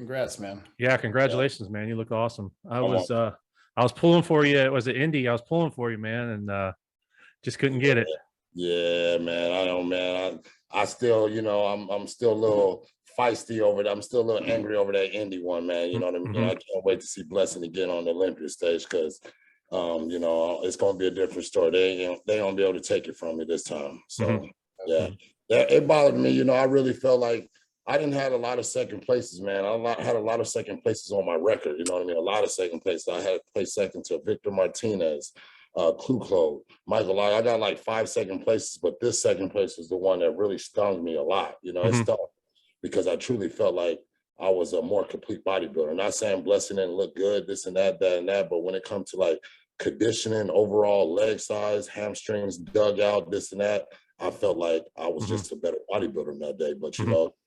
Congrats, man. Yeah, congratulations, man. You look awesome. I was pulling for you. Was it Indy? I was pulling for you, man, and just couldn't get it. Yeah, man. I know, man. I still, I'm still a little feisty over that. I'm still a little angry over that Indy one, man. You know what I mean? I can't wait to see Blessing again on the Olympia stage because, it's going to be a different story. They don't be able to take it from me this time. So, yeah, it bothered me. I really felt like I didn't have a lot of second places, man. I had a lot of second places on my record. You know what I mean? A lot of second places. I had placed second to Victor Martinez, Kluclo, Michael. I got like 5 second places, but this second place is the one that really stung me a lot. It stung because I truly felt like I was a more complete bodybuilder. Not saying Blessing didn't look good, this and that, but when it comes to like conditioning, overall leg size, hamstrings dug out, this and that, I felt like I was just a better bodybuilder that day. But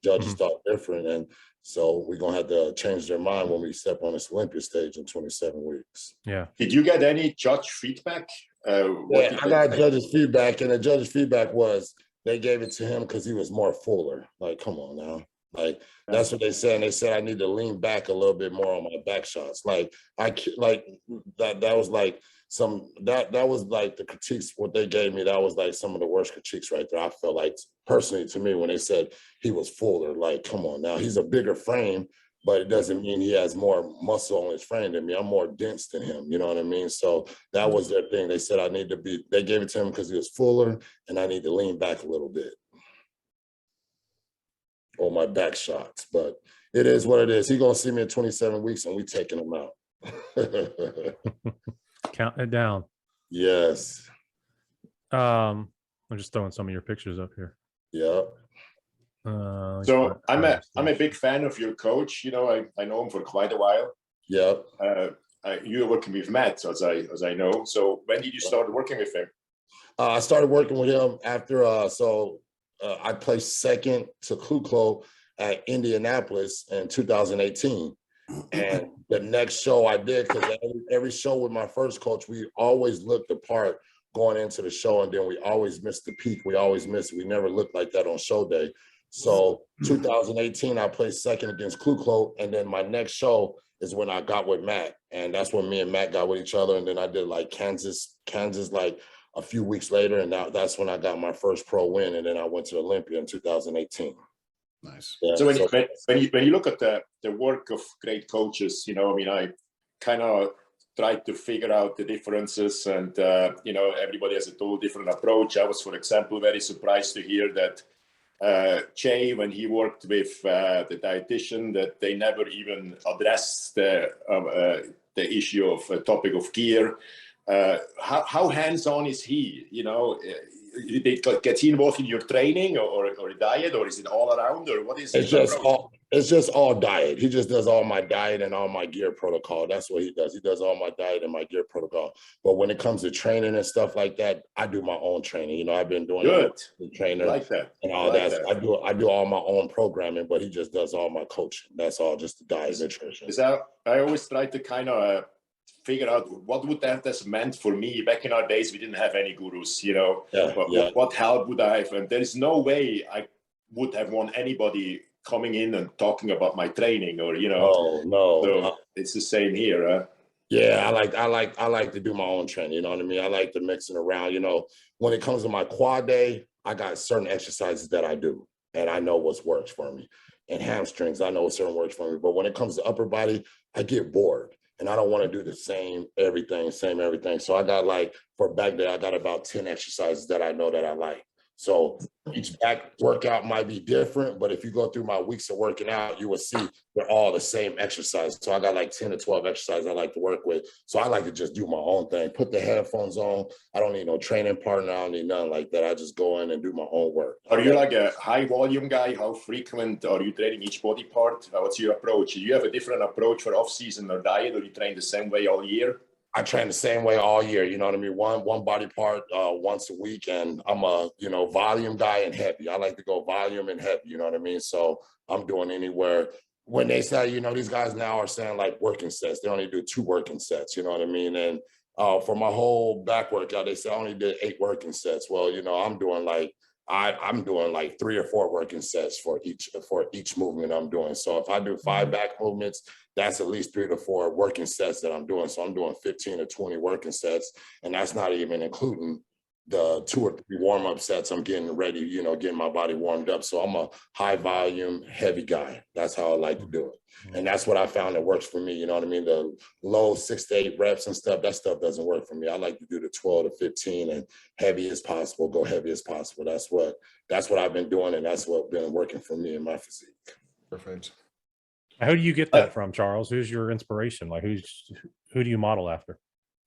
judges thought different, and so we're gonna have to change their mind when we step on this Olympia stage in 27 weeks. Yeah. Did you get any judge feedback? Yeah, I got judges' feedback, and the judges' feedback was they gave it to him because he was more fuller. Like, come on now. Like, that's what they said. And they said I need to lean back a little bit more on my back shots. Like, that was like that was like the critiques, what they gave me, that was like some of the worst critiques right there. I felt like, personally, to me, when they said he was fuller, like, come on now. He's a bigger frame, but it doesn't mean he has more muscle on his frame than me. I'm more dense than him, you know what I mean? So that was their thing. They said they gave it to him because he was fuller, and I need to lean back a little bit on my back shots. But it is what it is. He's going to see me in 27 weeks, and we taking him out. Counting it down. Yes. I'm just throwing some of your pictures up here. Yeah. So I'm a big fan of your coach. I know him for quite a while. Yeah. You're working with Matt, as I know. So when did you start working with him? I started working with him after I placed second to Kluclo at Indianapolis in 2018. And the next show I did, because every show with my first coach, we always looked the part going into the show, and then we always missed the peak. We always missed it. We never looked like that on show day. So 2018, I placed second against Kluclo, and then my next show is when I got with Matt, and that's when me and Matt got with each other. And then I did like Kansas like a few weeks later, and that's when I got my first pro win. And then I went to Olympia in 2018. Nice. Yeah, so when you look at the work of great coaches, I kind of tried to figure out the differences, and everybody has a total different approach. I was, for example, very surprised to hear that Jay, when he worked with the dietitian, that they never even addressed the issue of a topic of gear. How hands-on is he? Gets he involved in your training or diet, or is it all around, or what is it? It's just all diet. He just does all my diet and all my gear protocol. That's what he does. He does all my diet and my gear protocol. But when it comes to training and stuff like that, I do my own training. I've been doing the trainer like that and all that. I do all my own programming, but he just does all my coaching. That's all just the diet and nutrition. I always try to kind of figure out what would that have meant for me. Back in our days, we didn't have any gurus, what help would I have? And there is no way I would have won anybody coming in and talking about my training, or no. So it's the same here. Yeah, I like to do my own training. You know what I mean? I like to mix it around. When it comes to my quad day, I got certain exercises that I do, and I know what works for me. And hamstrings, I know what certain works for me. But when it comes to upper body, I get bored. And I don't want to do the same everything. So I got for back there, I got about 10 exercises that I know that I like. So each back workout might be different, but if you go through my weeks of working out, you will see they're all the same exercise. So I got like 10 to 12 exercises I like to work with. So I like to just do my own thing, put the headphones on. I don't need no training partner. I don't need nothing like that. I just go in and do my own work. Are you like a high volume guy? How frequent are you training each body part? What's your approach? Do you have a different approach for off season or diet, or you train the same way all year? I train the same way all year, you know what I mean? One body part once a week, and I'm a, volume guy and heavy. I like to go volume and heavy, you know what I mean? So I'm doing anywhere. When they say, these guys now are saying like working sets, they only do 2 working sets, you know what I mean? And for my whole back workout, they say I only did 8 working sets. Well, I'm doing I'm doing like 3 or 4 working sets for each movement I'm doing. So if I do 5 back movements, that's at least 3 to 4 working sets that I'm doing. So I'm doing 15 to 20 working sets, and that's not even including the 2 or 3 warm-up sets. I'm getting ready, you know, getting my body warmed up. So I'm a high volume, heavy guy. That's how I like to do it. And that's what I found that works for me. You know what I mean? The low 6 to 8 reps and stuff, that stuff doesn't work for me. I like to do the 12 to 15 and heavy as possible, go heavy as possible. That's what I've been doing, and that's what's been working for me in my physique. Perfect. How do you get that from, Charles? Who's your inspiration? Like, who do you model after?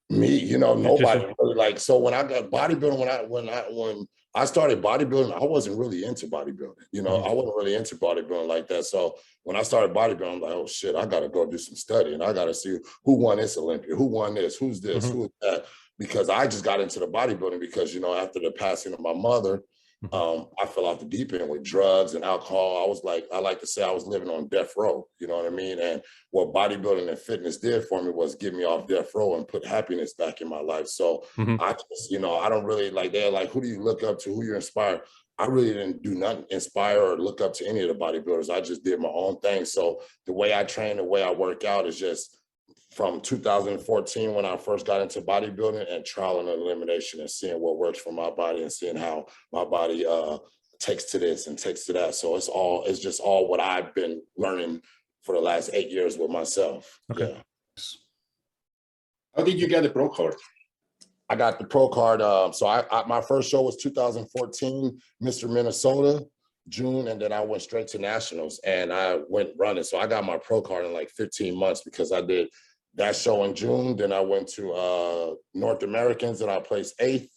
Me, you know, nobody really, like, so when I got bodybuilding, when I started bodybuilding, I wasn't really into bodybuilding. You know, I wasn't really into bodybuilding like that. So when I started bodybuilding, I'm like, oh shit, I gotta go do some studying. I gotta see who won this Olympia, who won this, who's this, who's that. Because I just got into the bodybuilding because, you know, after the passing of my mother, I fell off the deep end with drugs and alcohol. I was like, I like to say I was living on death row, you know what I mean? And what bodybuilding and fitness did for me was get me off death row and put happiness back in my life. So I just, you know, I don't really, like, they're like, who do you look up to, who you inspire? I really didn't do nothing inspire or look up to any of the bodybuilders. I just did my own thing. So the way I train, the way I work out is just from 2014 when I first got into bodybuilding, and trial and elimination, and seeing what works for my body and seeing how my body takes to this and takes to that. So it's just all what I've been learning for the last 8 years with myself. Okay. Yeah. How did you get the pro card? I got the pro card. So my first show was 2014, Mr. Minnesota, June, and then I went straight to nationals and I went running. So I got my pro card in like 15 months because I did that show in June. Then I went to North Americans and I placed 8th.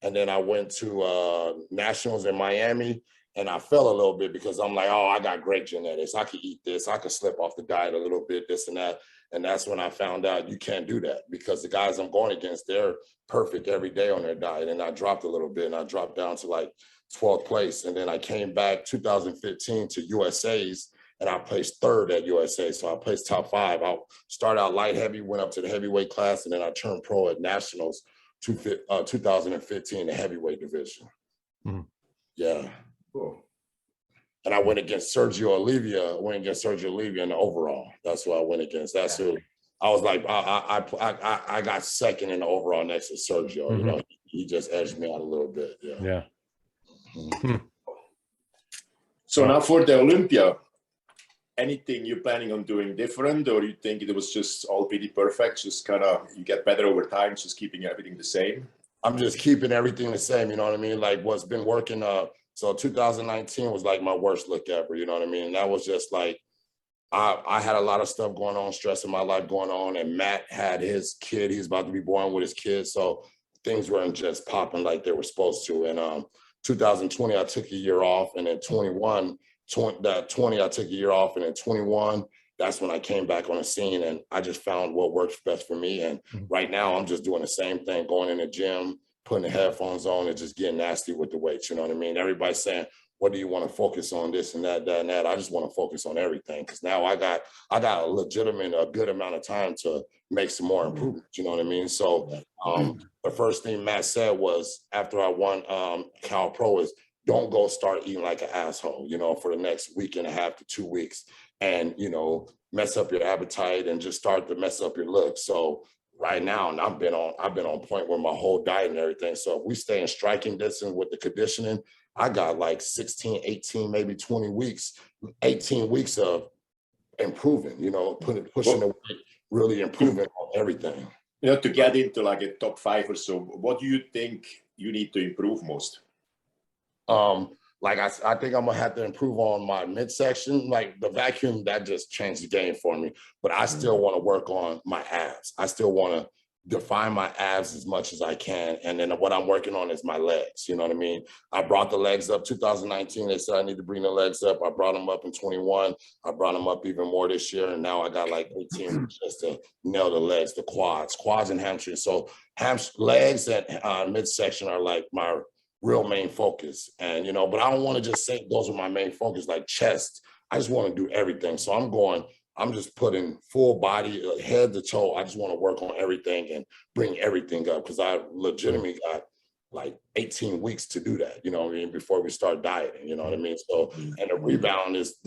And then I went to nationals in Miami, and I fell a little bit because I'm like, oh, I got great genetics. I could eat this. I could slip off the diet a little bit, this and that. And that's when I found out you can't do that, because the guys I'm going against, they're perfect every day on their diet. And I dropped a little bit, and I dropped down to like 12th place. And then I came back 2015 to USA's, and I placed 3rd at USA. So I placed top 5. I started out light heavy, went up to the heavyweight class, and then I turned pro at nationals 2015, the heavyweight division. Yeah. Cool. And I went against Sergio Olympia. In the overall. That's who I went against. That's who I was like. I got 2nd in the overall next to Sergio. You know, he just edged me out a little bit. Yeah. So now for the Olympia, anything you're planning on doing different, or you think it was just all pretty perfect? Just kind of you get better over time, just keeping everything the same. I'm just keeping everything the same. You know what I mean? Like what's been working. So 2019 was like my worst look ever. You know what I mean? And that was just like, I had a lot of stuff going on, stress in my life going on. And Matt had his kid. He's about to be born with his kid. So things weren't just popping like they were supposed to. And 2020, I took a year off. And then 20, I took a year off. And then 21, that's when I came back on the scene. And I just found what works best for me. And right now, I'm just doing the same thing, going in the gym, putting the headphones on, and just getting nasty with the weights. You know what I mean? Everybody's saying, what do you want to focus on, this and that, that and that? I just want to focus on everything, because now I got a good amount of time to make some more improvements. You know what I mean? So the first thing Matt said was, after I won Cali Pro, is don't go start eating like an asshole, you know, for the next week and a half to 2 weeks, and, you know, mess up your appetite and just start to mess up your look. So right now, and I've been on point with my whole diet and everything. So if we stay in striking distance with the conditioning, I got like 16, 18, maybe 20 weeks, 18 weeks of improving, you know, pushing the weight, really improving on everything. You know, to get into like a top 5 or so, what do you think you need to improve most? Like I think I'm gonna have to improve on my midsection. Like the vacuum, that just changed the game for me. But I still want to work on my abs. I still want to define my abs as much as I can. And then what I'm working on is my legs. You know what I mean? I brought the legs up 2019. They said I need to bring the legs up. I brought them up in 21. I brought them up even more this year. And now I got like 18 just to nail the legs, the quads and hamstrings. So legs and midsection are like my real main focus. And, you know, but I don't want to just say those are my main focus, like chest. I just want to do everything. So I'm just putting full body, head to toe. I just want to work on everything and bring everything up, because I legitimately got like 18 weeks to do that, you know what I mean, before we start dieting, you know what I mean? So, and the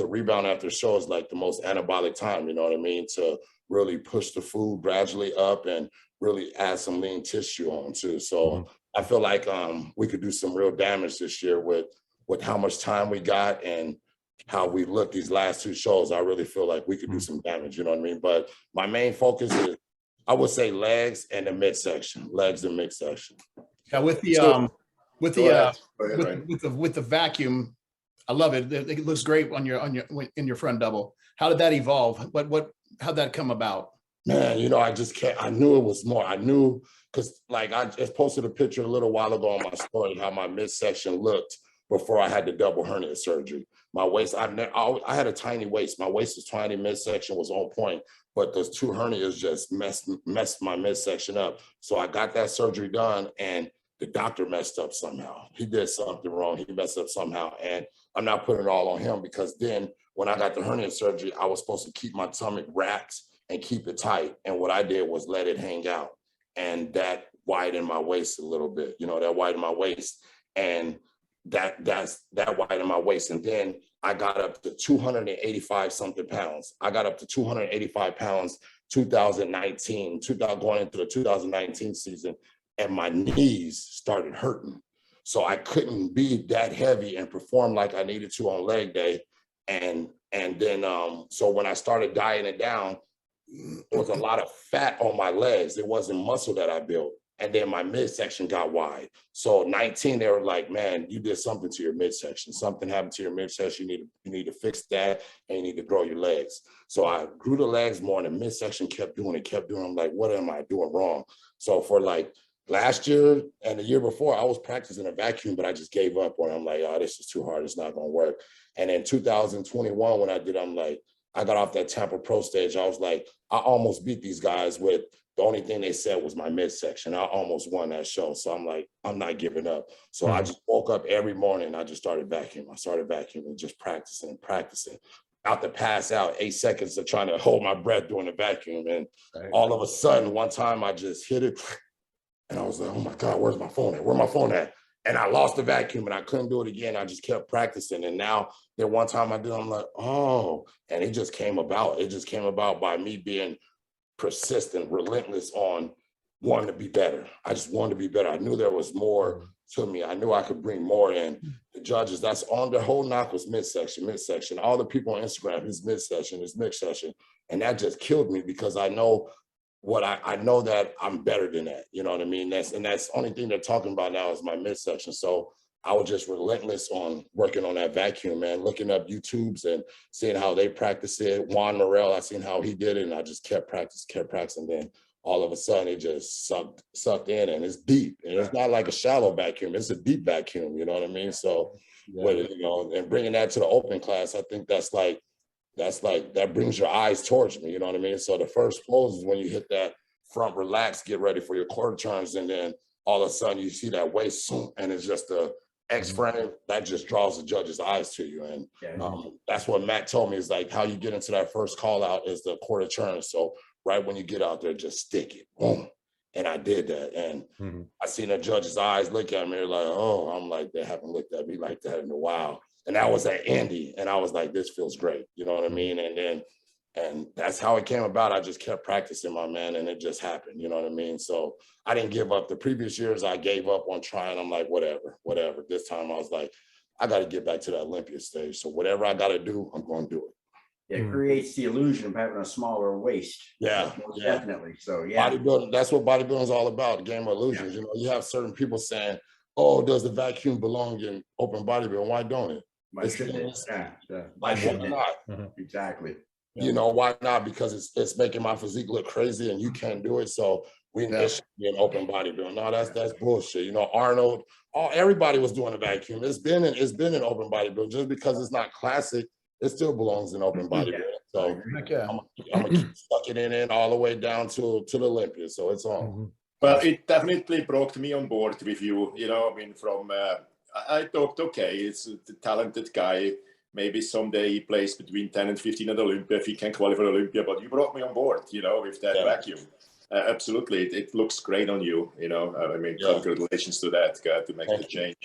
rebound after show is like the most anabolic time, you know what I mean, to really push the food gradually up and really add some lean tissue on too. So I feel like we could do some real damage this year with how much time we got and how we looked these last 2 shows. I really feel like we could do some damage, you know what I mean? But my main focus is, I would say, legs and the midsection, legs and midsection. Yeah, with the vacuum, I love it. It looks great on your front double. How did that evolve? How'd that come about? Man, you know, I knew it was more. I knew, because like I just posted a picture a little while ago on my story, how my midsection looked before I had the double hernia surgery. My waist, I had a tiny waist. My waist was tiny, midsection was on point, but those 2 hernias just messed my midsection up. So I got that surgery done, and the doctor messed up somehow. He did something wrong. He messed up somehow. And I'm not putting it all on him, because then when I got the hernia surgery, I was supposed to keep my stomach wrapped and keep it tight. And what I did was let it hang out. And that widened my waist a little bit, you know, that widened my waist. And that widened my waist. And then I got up to 285 something pounds. I got up to 285 pounds 2019, going into the 2019 season, and my knees started hurting. So I couldn't be that heavy and perform like I needed to on leg day. And then, so when I started dieting it down, there was a lot of fat on my legs. It wasn't muscle that I built. And then my midsection got wide. So 19, they were like, man, you did something to your midsection. Something happened to your midsection. You need to fix that, and you need to grow your legs. So I grew the legs more, and the midsection kept doing it. I'm like, what am I doing wrong? So for like last year and the year before, I was practicing a vacuum, but I just gave up on it. I'm like, oh, this is too hard. It's not going to work. And in 2021, when I did, I'm like, I got off that Cali Pro stage. I was like, I almost beat these guys with the only thing they said was my midsection. I almost won that show. So I'm like, I'm not giving up. So I just woke up every morning. I just started vacuuming. I started vacuuming, just practicing. Out to pass out 8 seconds of trying to hold my breath during the vacuum. And all of a sudden, one time I just hit it. And I was like, oh my God, where's my phone at? Where's my phone at? And I lost the vacuum, and I couldn't do it again. I just kept practicing. And now that one time I did, I'm like, oh, and it just came about. It just came about by me being persistent, relentless on wanting to be better. I just wanted to be better. I knew there was more to me. I knew I could bring more in. The judges, that's on their whole knock was midsection. All the people on Instagram, his midsection. And that just killed me, because I know I know that I'm better than that. You know what I mean? That's the only thing they're talking about now is my midsection. So I was just relentless on working on that vacuum, man, looking up YouTubes and seeing how they practice it. Juan Morel, I seen how he did it, and I just kept practicing. Then all of a sudden it just sucked in, and it's deep. And it's not like a shallow vacuum, it's a deep vacuum, you know what I mean? So you know, and bringing that to the open class, I think that brings your eyes towards me, you know what I mean? So the first pose is when you hit that front relax, get ready for your quarter turns, and then all of a sudden you see that waist, and it's just a X frame that just draws the judge's eyes to you. And that's what Matt told me, is like how you get into that first call out is the quarter turn. So right when you get out there, just stick it, boom. And I did that, and I seen the judge's eyes look at me, they're like, oh, I'm like, they haven't looked at me like that in a while. And that was at Indy, and I was like, this feels great, you know what I mean? And that's how it came about. I just kept practicing, my man, and it just happened, you know what I mean? So I didn't give up. The previous years, I gave up on trying. I'm like, whatever. This time I was like, I got to get back to the Olympia stage. So whatever I got to do, I'm going to do it. It creates the illusion of having a smaller waist. Definitely. So bodybuilding, that's what bodybuilding is all about, the game of illusions. You know, you have certain people saying, oh, does the vacuum belong in open bodybuilding? Why don't it? Why shouldn't it? Why not? Exactly. You know, why not? Because it's making my physique look crazy, and you can't do it. So we need to be an open bodybuilding. No, that's bullshit. You know, Arnold, everybody was doing a vacuum. It's been an open bodybuilding. Just because it's not classic, it still belongs in open bodybuilding. So I'm gonna keep sucking it in all the way down to the Olympia. So it's on. Well, it definitely brought me on board with you. You know, I mean, I thought, okay, it's a talented guy. Maybe someday he plays between 10 and 15 at Olympia if he can qualify for Olympia. But you brought me on board, you know, with that vacuum. Absolutely. It looks great on you, you know. I mean, Yeah. congratulations to that guy to make the change.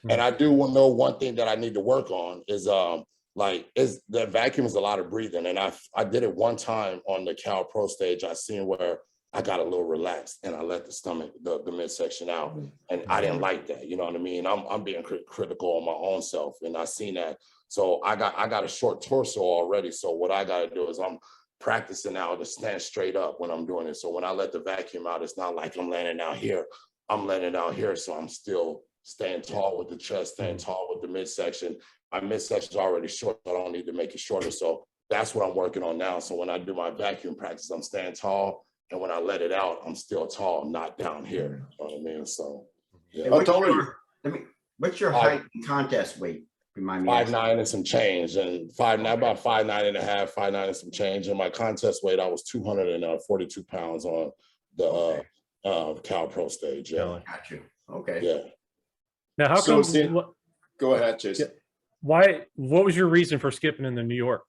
And I do want to know one thing that I need to work on is the vacuum is a lot of breathing. And I did it one time on the Cali Pro stage. I seen where I got a little relaxed and I let the stomach, the midsection out. And I didn't like that. You know what I mean? I'm being critical on my own self. And I seen that. So I got a short torso already. So what I got to do is I'm practicing now to stand straight up when I'm doing it. So when I let the vacuum out, it's not like I'm letting it out here. I'm letting it out here. So I'm still staying tall with the chest, staying tall with the midsection. My midsection is already short, so I don't need to make it shorter. So that's what I'm working on now. So when I do my vacuum practice, I'm staying tall. And when I let it out, I'm still tall, not down here. You know what I mean? So, yeah. What's your height and contest weight? Remind me. 5'9" and some change, and 5'9", about 5'9" and a half, 5'9" and some change. And my contest weight, I was 242 pounds on the Cali Pro stage. Yeah. Got you. Okay. Yeah. Now, how So, come? go ahead, Jason. Why? What was your reason for skipping into New York?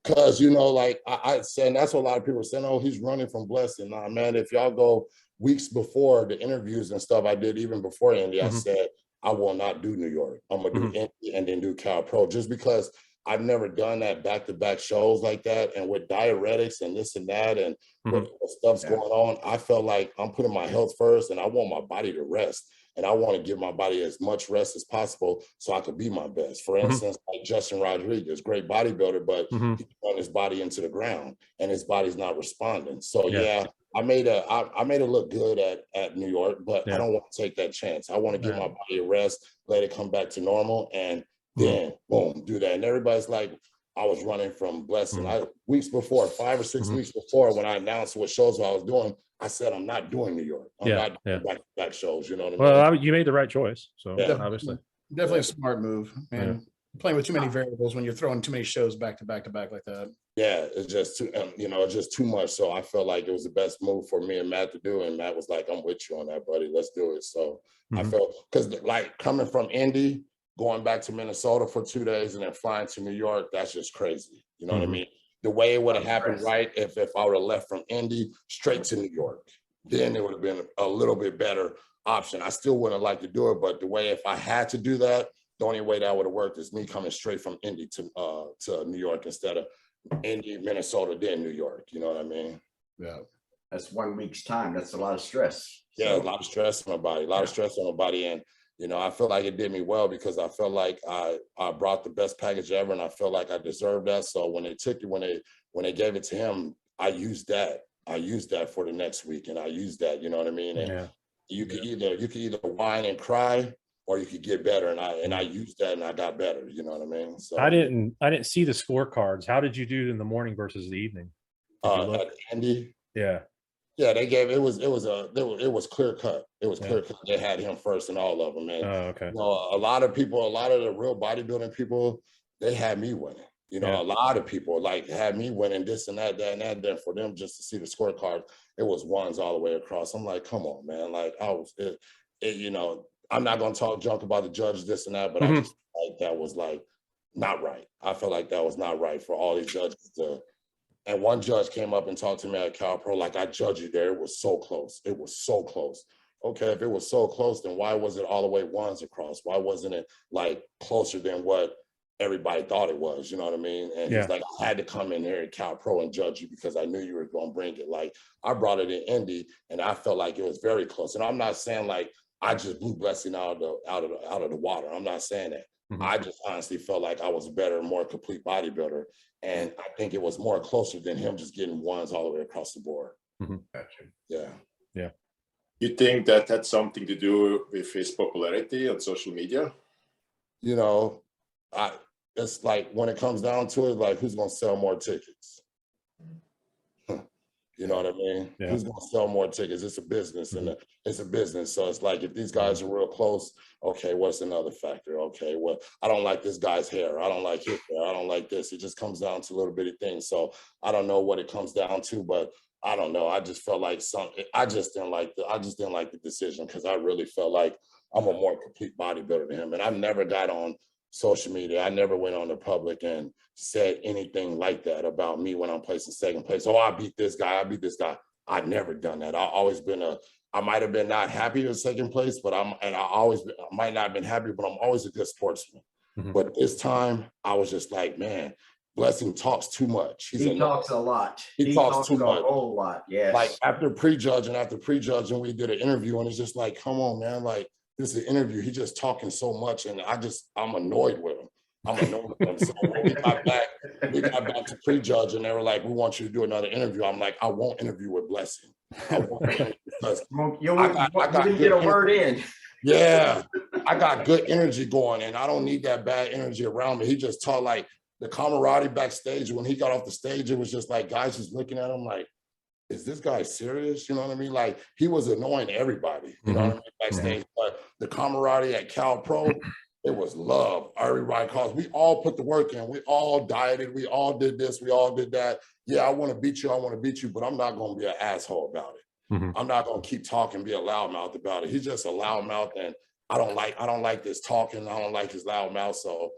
Because, you know, like I said, and that's what a lot of people are saying, oh, he's running from Blessing. Nah, man, if y'all go weeks before the interviews and stuff I did, even before Indy, I said, I will not do New York. I'm going to do Indy and then do Cali Pro, just because I've never done that back-to-back shows like that. And with diuretics and this and that and what stuff's going on, I felt like I'm putting my health first and I want my body to rest. And I want to give my body as much rest as possible so I could be my best. For instance, like Justin Rodriguez, great bodybuilder, but he run his body into the ground and his body's not responding. So I made it look good at New York, but I don't want to take that chance. I want to give my body a rest, let it come back to normal, and then boom, do that. And everybody's like, I was running from Blessing. Weeks before, 5 or 6 weeks before, when I announced what shows I was doing, I said, I'm not doing New York. I'm not doing back-to-back shows, you know what I mean? Well, you made the right choice. So obviously. Definitely a smart move. And playing with too many variables when you're throwing too many shows back to back to back like that. Yeah, it's just too, it's just too much. So I felt like it was the best move for me and Matt to do. And Matt was like, I'm with you on that, buddy. Let's do it. So I felt, because like coming from Indy, going back to Minnesota for 2 days and then flying to New York, that's just crazy. You know what I mean? The way it would have happened, right, if I would have left from Indy straight to New York, then it would have been a little bit better option. I still wouldn't like to do it, but the way, if I had to do that, the only way that would have worked is me coming straight from Indy to New York instead of Indy, Minnesota, then New York. You know what I mean? Yeah. That's 1 week's time. That's a lot of stress. Yeah, a lot of stress on my body, a lot of stress on my body. And, I feel like it did me well because I felt like I brought the best package ever and I felt like I deserved that. So when they gave it to him, I used that. I used that for the next week and I used that, you know what I mean? And you could either whine and cry or you could get better. And I used that and I got better, you know what I mean? So I didn't see the scorecards. How did you do in the morning versus the evening? At Andy. Yeah, they gave it was clear cut. It was clear cut. They had him first and all of them. And okay. A lot of the real bodybuilding people, they had me winning. A lot of people like had me winning this and that, and that. Then for them just to see the scorecard, it was ones all the way across. I'm like, come on, man. Like I'm not gonna talk junk about the judge, this and that, but I just like that was like not right. I felt like that was not right for all these judges to. And one judge came up and talked to me at Cali Pro, like, I judged you there. It was so close. It was so close. Okay, if it was so close, then why was it all the way ones across? Why wasn't it like closer than what everybody thought it was? You know what I mean? And he's like, I had to come in here at Cali Pro and judge you because I knew you were going to bring it. Like, I brought it in Indy, and I felt like it was very close. And I'm not saying like I just blew Blessing out of the water. I'm not saying that. I just honestly felt like I was a better, more complete bodybuilder. And I think it was more closer than him just getting ones all the way across the board. Gotcha. Yeah. You think that had something to do with his popularity on social media? It's like when it comes down to it, like who's going to sell more tickets? You know what I mean? Yeah. Who's going to sell more tickets? It's a business, and it's a business. So it's like if these guys are real close, okay, what's another factor? Okay, well, I don't like this guy's hair. I don't like his hair. I don't like this. It just comes down to little bitty things. So I don't know what it comes down to, but I don't know. I just felt like I just didn't like the decision because I really felt like I'm a more complete bodybuilder than him. And I never got on social media. I never went on the public and said anything like that about me when I'm placing second place. Oh, I beat this guy. I've never done that. I might have been not happy with second place, but I might not have been happy, but I'm always a good sportsman. But this time I was just like, man, Blessing talks too much. He talks a lot. He talks too much. A whole lot. Yes. Like after prejudging, we did an interview, and it's just like, come on, man. Like, this is an interview. He's just talking so much, and I'm annoyed with him. So when we got back to prejudge, and they were like, we want you to do another interview. I'm like, I won't interview with Blessing. I won't, because you didn't get a word in. Yeah, I got good energy going, and I don't need that bad energy around me. He just taught, like, the camaraderie backstage. When he got off the stage, it was just like guys just looking at him like, is this guy serious? You know what I mean? Like, he was annoying everybody, you know what I mean, backstage. But the camaraderie at Cali Pro, it was love. Everybody calls. We all put the work in. We all dieted. We all did this. We all did that. Yeah, I want to beat you, but I'm not going to be an asshole about it. I'm not going to keep talking, be a loudmouth about it. He's just a loudmouth, and I don't like this talking. I don't like his loudmouth. So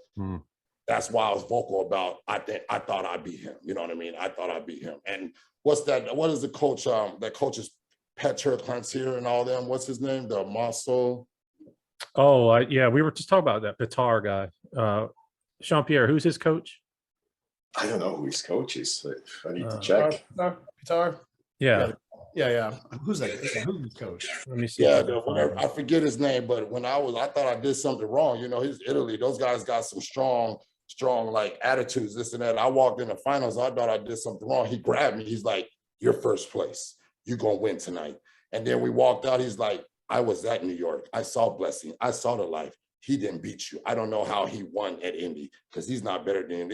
that's why I was vocal about, I thought I'd beat him. You know what I mean? I thought I'd beat him. And what is the coach, that coaches Petter Clantier and all them? What's his name? The Marceau? Oh, yeah, we were just talking about that Petar guy. Jean-Pierre, who's his coach? I don't know who his coach is. I need to check. Guitar. Yeah. Yeah. Who's that? Who's his coach? Let me see. Yeah, I forget his name, but when I thought I did something wrong. You know, he's Italy. Those guys got some strong like attitudes, this and that. I walked in the finals. I thought I did something wrong. He grabbed me. He's like, "You're first place. You're gonna win tonight." And then we walked out. He's like, "I was at New York. I saw Blessing. I saw the life. He didn't beat you. I don't know how he won at Indy, because he's not better than you.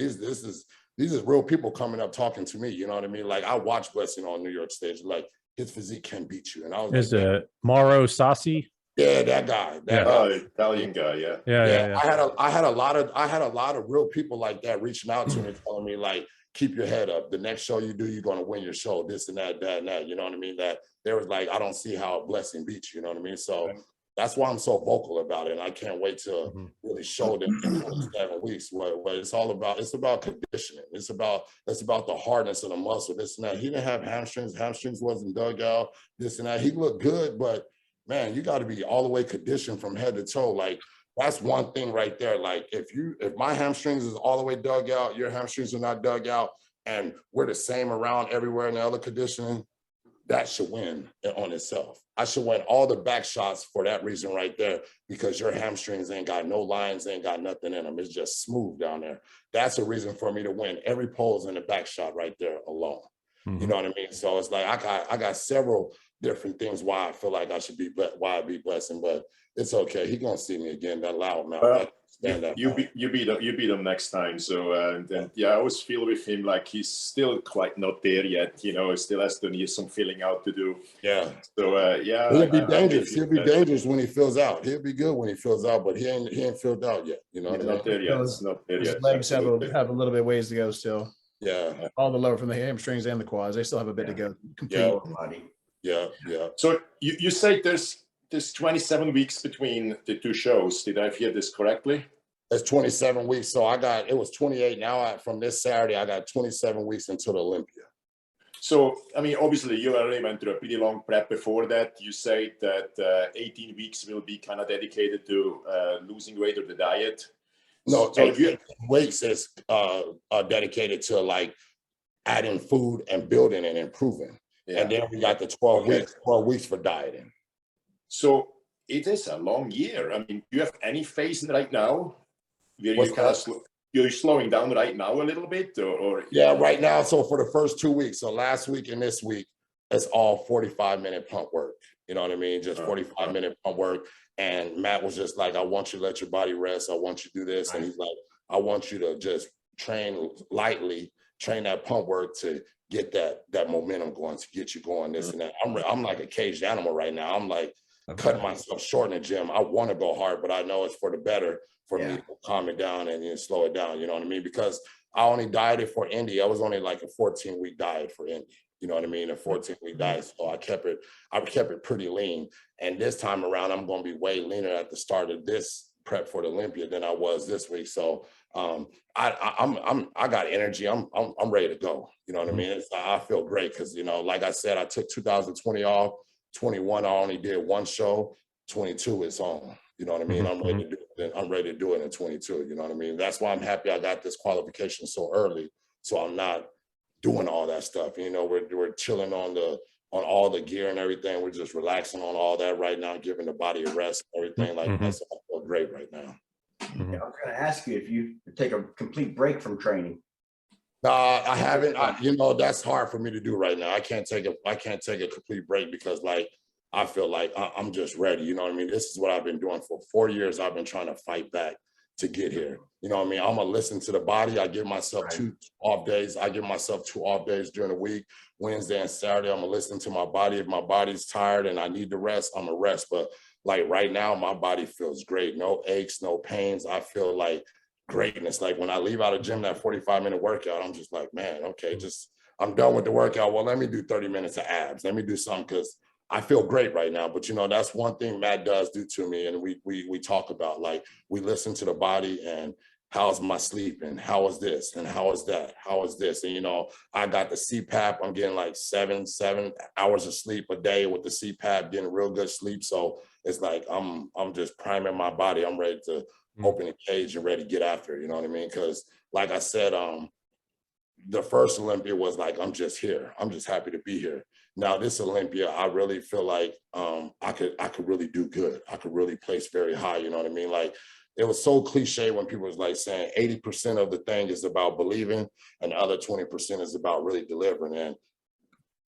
These is real people coming up talking to me. You know what I mean? Like, I watched Blessing on New York stage. Like, his physique can beat you." And I was Is like, it Mauro Sassi? yeah, that guy. Italian guy. Yeah. Yeah. I had a lot of real people like that reaching out to me, telling me, like, keep your head up. The next show you do, you're going to win your show. This and that, that and that. You know what I mean? That there was like, I don't see how a Blessing beats you. You know what I mean? So that's why I'm so vocal about it. And I can't wait to really show them in 27 weeks what it's all about. It's about conditioning. It's about the hardness of the muscle, this and that. He didn't have hamstrings. Hamstrings wasn't dug out, this and that. He looked good, but man, you got to be all the way conditioned from head to toe. Like, that's one thing right there. Like, if my hamstrings is all the way dug out, your hamstrings are not dug out, and we're the same around everywhere in the other conditioning, that should win on itself. I should win all the back shots for that reason right there, because your hamstrings ain't got no lines, ain't got nothing in them. It's just smooth down there. That's a reason for me to win every pose in the back shot right there alone. You know what I mean? So it's like, I got several different things why I feel like I should be, why I be Blessing, but it's okay. He gonna see me again, that loud mouth. You beat him next time. So I always feel with him like he's still quite not there yet. You know, he still has to need some filling out to do. Yeah. So he'll be dangerous. He'll be dangerous when he fills out. He'll be good when he fills out, but he ain't filled out yet. You know, he's not there yet. His legs have a little bit ways to go still. Yeah. All the lower from the hamstrings and the quads, they still have a bit to go. Yeah. So you say there's 27 weeks between the two shows. Did I hear this correctly? It's 27 weeks. So it was 28. Now from this Saturday, I got 27 weeks until the Olympia. So, I mean, obviously you already went through a pretty long prep before that. You say that 18 weeks will be kind of dedicated to losing weight or the diet. No, so 18 weeks is dedicated to like adding food and building and improving. Yeah. And then we got the 12 weeks for dieting. So it is a long year. I mean, do you have any phase right now where you're slowing down right now a little bit, or? Yeah, right now. So for the first 2 weeks, so last week and this week, it's all 45-minute pump work. You know what I mean? Just 45-minute pump work. And Matt was just like, I want you to let your body rest. I want you to do this. And he's like, I want you to just train lightly, train that pump work to get that momentum going, to get you going, this and that. I'm like a caged animal right now. I'm like cutting myself short in the gym. I want to go hard, but I know it's for the better for me to calm it down and slow it down. You know what I mean? Because I only dieted for Indy. I was only like a 14-week diet for Indy. You know what I mean? A 14-week diet. So I kept it pretty lean. And this time around, I'm going to be way leaner at the start of this prep for the Olympia than I was this week. So I got energy. I'm ready to go. You know what I mean? I feel great because, you know, like I said, I took 2020 off. 21, I only did one show. 22 is on. You know what I mean? I'm ready to do it. I'm ready to do it in 22. You know what I mean? That's why I'm happy I got this qualification so early. So I'm not doing all that stuff. You know, we're chilling on all the gear and everything. We're just relaxing on all that right now, giving the body a rest, everything like that. So I feel great right now. Yeah, I was going to ask you if you take a complete break from training. I haven't. You know, that's hard for me to do right now. I can't take a complete break because, like, I feel like I'm just ready. You know what I mean? This is what I've been doing for 4 years. I've been trying to fight back to get here. You know what I mean? I'm gonna listen to the body. I give myself 2 off days. I give myself 2 off days during the week. Wednesday and Saturday, I'm gonna listen to my body. If my body's tired and I need to rest, I'm gonna rest. But like right now, my body feels great. No aches, no pains. I feel like greatness. Like when I leave out of gym, that 45-minute workout, I'm just like, man, okay, I'm done with the workout. Well, let me do 30 minutes of abs. Let me do something because I feel great right now. But, you know, that's one thing Matt does do to me. And we talk about, like, we listen to the body and how's my sleep and how is this and how is that? How is this? And, you know, I got the CPAP. I'm getting like 7 hours of sleep a day with the CPAP, getting real good sleep. So it's like, I'm just priming my body. I'm ready to open the cage and ready to get after it. You know what I mean? Because like I said, the first Olympia was like, I'm just here. I'm just happy to be here. Now this Olympia, I really feel like I could really do good. I could really place very high. You know what I mean? Like it was so cliche when people was like saying 80% of the thing is about believing and the other 20% is about really delivering. And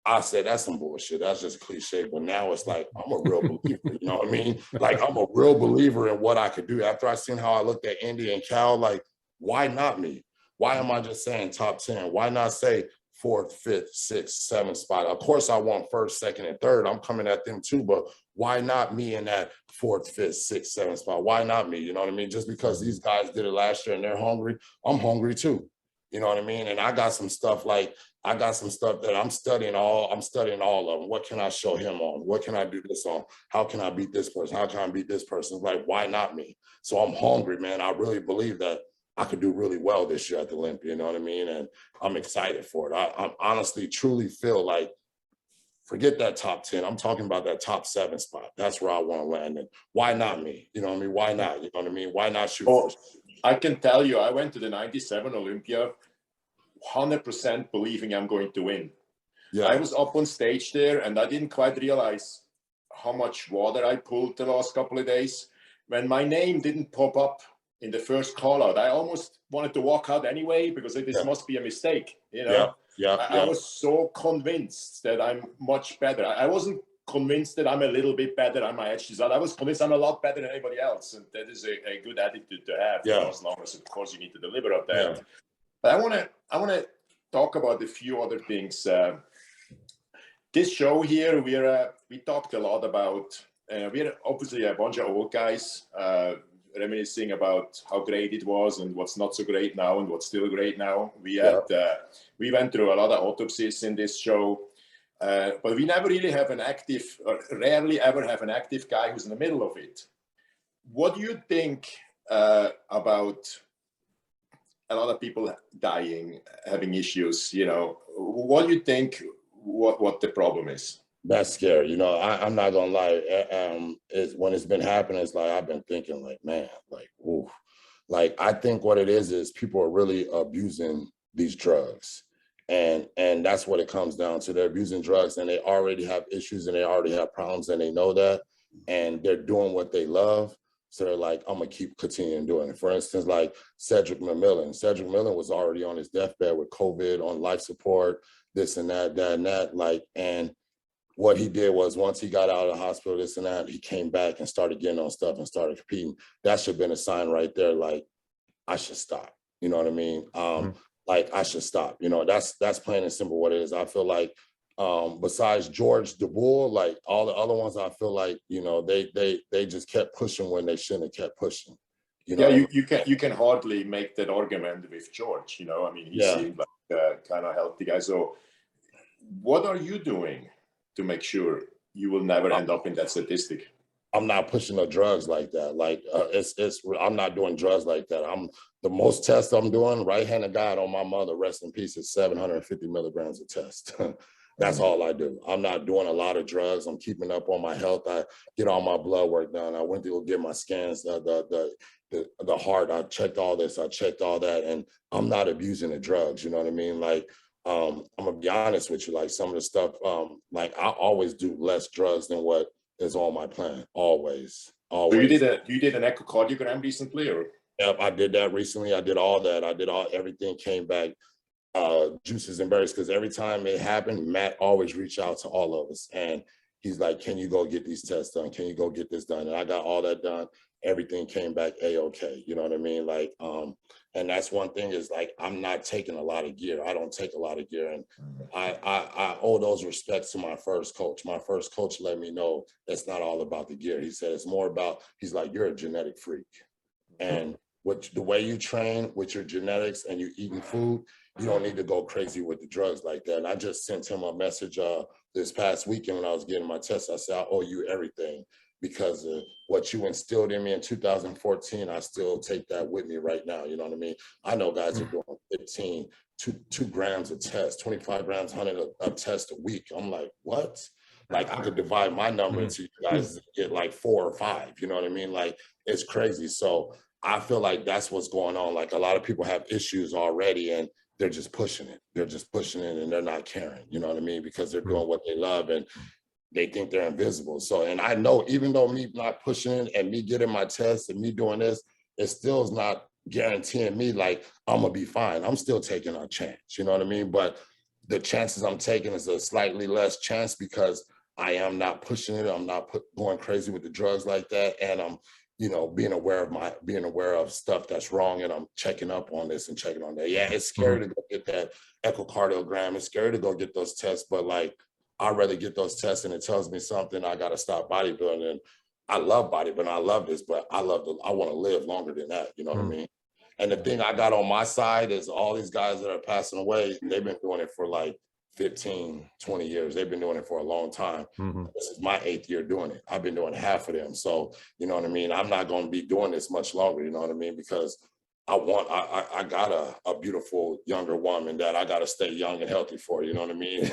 I said, that's some bullshit. That's just cliche. But now it's like, I'm a real believer. You know what I mean? Like I'm a real believer in what I could do. After I seen how I looked at Indy and Cal, like, why not me? Why am I just saying top 10? Why not say 4th, 5th, 6th, 7th spot? Of course, I want 1st, 2nd, and 3rd. I'm coming at them too, but why not me in that 4th, 5th, 6th, 7th spot? Why not me? You know what I mean? Just because these guys did it last year and they're hungry, I'm hungry too. You know what I mean? And I got some stuff that I'm studying all of them. What can I show him on? What can I do this on? How can I beat this person? How can I beat this person? Like, why not me? So I'm hungry, man. I really believe that I could do really well this year at the Olympia, you know what I mean? And I'm excited for it. I honestly, truly feel like, forget that top 10. I'm talking about that top 7 spot. That's where I want to land. And why not me? You know what I mean? Why not? You know what I mean? Why not shoot first? I can tell you, I went to the 97 Olympia 100% believing I'm going to win. Yeah. I was up on stage there and I didn't quite realize how much water I pulled the last couple of days. When my name didn't pop up in the first call out, I almost wanted to walk out anyway because this must be a mistake. You know, I was so convinced that I'm much better. I wasn't convinced that I'm a little bit better on my edges. I was convinced I'm a lot better than anybody else, and that is a good attitude to have. You know, as long as, of course, you need to deliver on that. Yeah. But I want to talk about a few other things. This show here, we talked a lot about. We're obviously a bunch of old guys. Reminiscing about how great it was and what's not so great now and what's still great now. We went through a lot of autopsies in this show, but we never really have an active, or rarely ever have an active guy who's in the middle of it. What do you think about a lot of people dying, having issues? You know, what do you think? What the problem is? That's scary. You know, I'm not gonna lie. When it's been happening, it's like I've been thinking, like, man, like, ooh, like I think what it is people are really abusing these drugs, and that's what it comes down to. They're abusing drugs, and they already have issues, and they already have problems, and they know that, and they're doing what they love. So they're like, I'm gonna keep continuing doing it. For instance, like Cedric McMillan. Cedric McMillan was already on his deathbed with COVID, on life support, this and that, that and that, like, and what he did was once he got out of the hospital, this and that, he came back and started getting on stuff and started competing. That should have been a sign right there, like, I should stop. You know what I mean? Like, I should stop. You know, that's plain and simple what it is. I feel like besides George DeBull, like all the other ones, I feel like, you know, they just kept pushing when they shouldn't have kept pushing. You know? Yeah, you can hardly make that argument with George. You know, I mean, he seemed like a kind of healthy guy. So what are you doing to make sure you will never end up in that statistic? I'm not pushing no drugs like that. Like I'm not doing drugs like that. The most tests I'm doing, right hand of God on my mother, rest in peace, is 750 milligrams of test. That's all I do. I'm not doing a lot of drugs. I'm keeping up on my health. I get all my blood work done. I went to go get my scans, the heart. I checked all this. I checked all that, and I'm not abusing the drugs. You know what I mean? Like, I'm gonna be honest with you. Like some of the stuff, like I always do less drugs than what is on my plan. Always. So you did an echocardiogram recently, or? Yep, I did that recently. I did all that. Everything came back juices and berries, because every time it happened, Matt always reached out to all of us and he's like, can you go get these tests done? Can you go get this done? And I got all that done. Everything came back a-okay. You know what I mean? Like, and that's one thing is like, I'm not taking a lot of gear. I don't take a lot of gear. And I owe those respects to my first coach. My first coach let me know it's not all about the gear. He said, it's more about, he's like, you're a genetic freak. And the way you train with your genetics and you eating food, you don't need to go crazy with the drugs like that. And I just sent him a message this past weekend when I was getting my test. I said, I owe you everything because of what you instilled in me in 2014. I still take that with me right now. You know what I mean? I know guys are doing 15, 2 grams of test, 25 grams, 100 a test a week. I'm like, what? Like I could divide my number into you guys get like 4 or 5. You know what I mean? Like it's crazy. So I feel like that's what's going on. Like a lot of people have issues already and they're just pushing it. They're just pushing it and they're not caring, you know what I mean? Because they're doing what they love and they think they're invisible. So, and I know even though me not pushing it and me getting my tests and me doing this, it still is not guaranteeing me like I'm gonna be fine. I'm still taking a chance, you know what I mean? But the chances I'm taking is a slightly less chance because I am not pushing it. I'm not going crazy with the drugs like that. And I'm, you know, being aware of stuff that's wrong, and I'm checking up on this and checking on that. Yeah, it's scary to go get that echocardiogram. It's scary to go get those tests, but like, I'd rather get those tests and it tells me something. I got to stop bodybuilding. And I love bodybuilding. I love this, but I want to live longer than that. You know what I mean? And the thing I got on my side is all these guys that are passing away, they've been doing it for like 15, 20 years. They've been doing it for a long time. This is my 8th year doing it. I've been doing half of them. So, you know what I mean? I'm not going to be doing this much longer, you know what I mean? Because I got a beautiful younger woman that I got to stay young and healthy for, you know what I mean?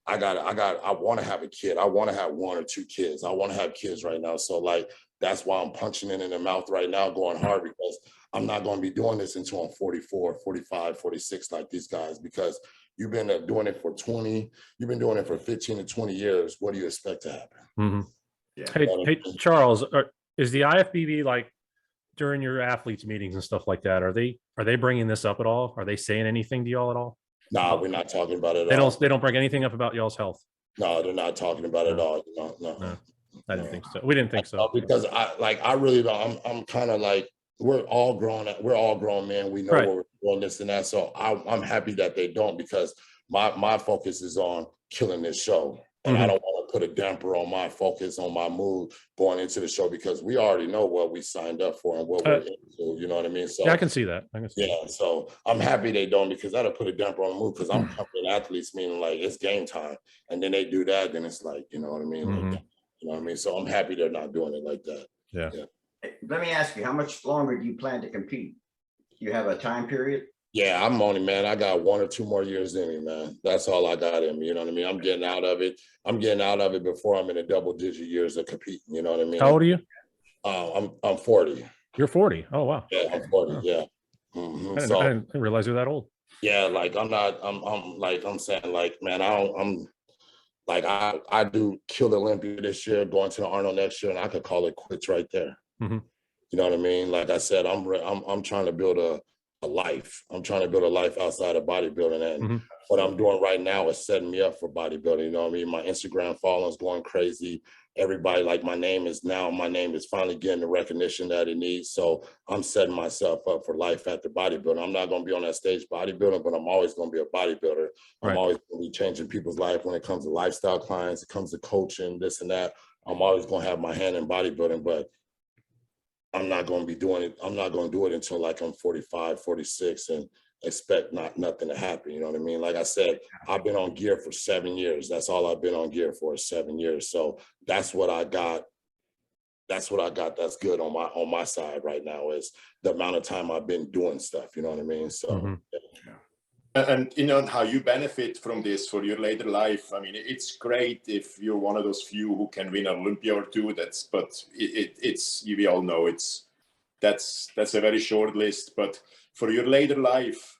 I want to have a kid. I want to have 1 or 2 kids. I want to have kids right now. So like, that's why I'm punching it in the mouth right now, going hard, because I'm not going to be doing this until I'm 44, 45, 46, like these guys, because you've been doing it for 20, you've been doing it for 15 to 20 years. What do you expect to happen? Yeah. Hey, Charles, is the IFBB like during your athletes meetings and stuff like that? Are they bringing this up at all? Are they saying anything to y'all at all? Nah, we're not talking about it at all. They don't bring anything up about y'all's health. No, they're not talking about it at all. No. I didn't think so. We didn't think so. Because I really don't. I'm kind of like, we're all grown men. We know what we're doing, this and that. So I'm happy that they don't, because my focus is on killing this show. And I don't want to put a damper on my focus, on my mood going into the show, because we already know what we signed up for and what we're into, you know what I mean? So yeah, I can see that. So I'm happy they don't, because that'll put a damper on the mood, because I'm covering athletes, meaning like it's game time. And then they do that, then it's like, you know what I mean? Like, you know what I mean? So I'm happy they're not doing it like that. Yeah. Let me ask you, how much longer do you plan to compete? Do you have a time period? Yeah, I got 1 or 2 more years in me, man. That's all I got in me. You know what I mean? I'm getting out of it. I'm getting out of it before I'm in a double-digit years of competing. You know what I mean? How old are you? I'm 40. You're 40. Oh wow. Yeah, I'm 40. Oh. Yeah. I didn't realize you're that old. Yeah, like I'm saying, like, man, I do kill the Olympia this year, going to the Arnold next year, and I could call it quits right there. You know what I mean? Like I said, I'm trying to build a life. I'm trying to build a life outside of bodybuilding, and what I'm doing right now is setting me up for bodybuilding. You know what I mean? My Instagram following's going crazy. Everybody, like, my name is finally getting the recognition that it needs. So I'm setting myself up for life after bodybuilding. I'm not going to be on that stage bodybuilding, but I'm always going to be a bodybuilder. I'm always going to be changing people's life when it comes to lifestyle clients, it comes to coaching, this and that. I'm always going to have my hand in bodybuilding, but I'm not going to be doing it. I'm not going to do it until like I'm 45, 46 and expect nothing to happen. You know what I mean? Like I said, I've been on gear for 7 years. That's all I've been on gear for, 7 years. So that's what I got that's what I got. That's good on my side right now is the amount of time I've been doing stuff. You know what I mean? So. And you know how you benefit from this for your later life. I mean, it's great if you're one of those few who can win an Olympia or two. But it's we all know that's a very short list. But for your later life,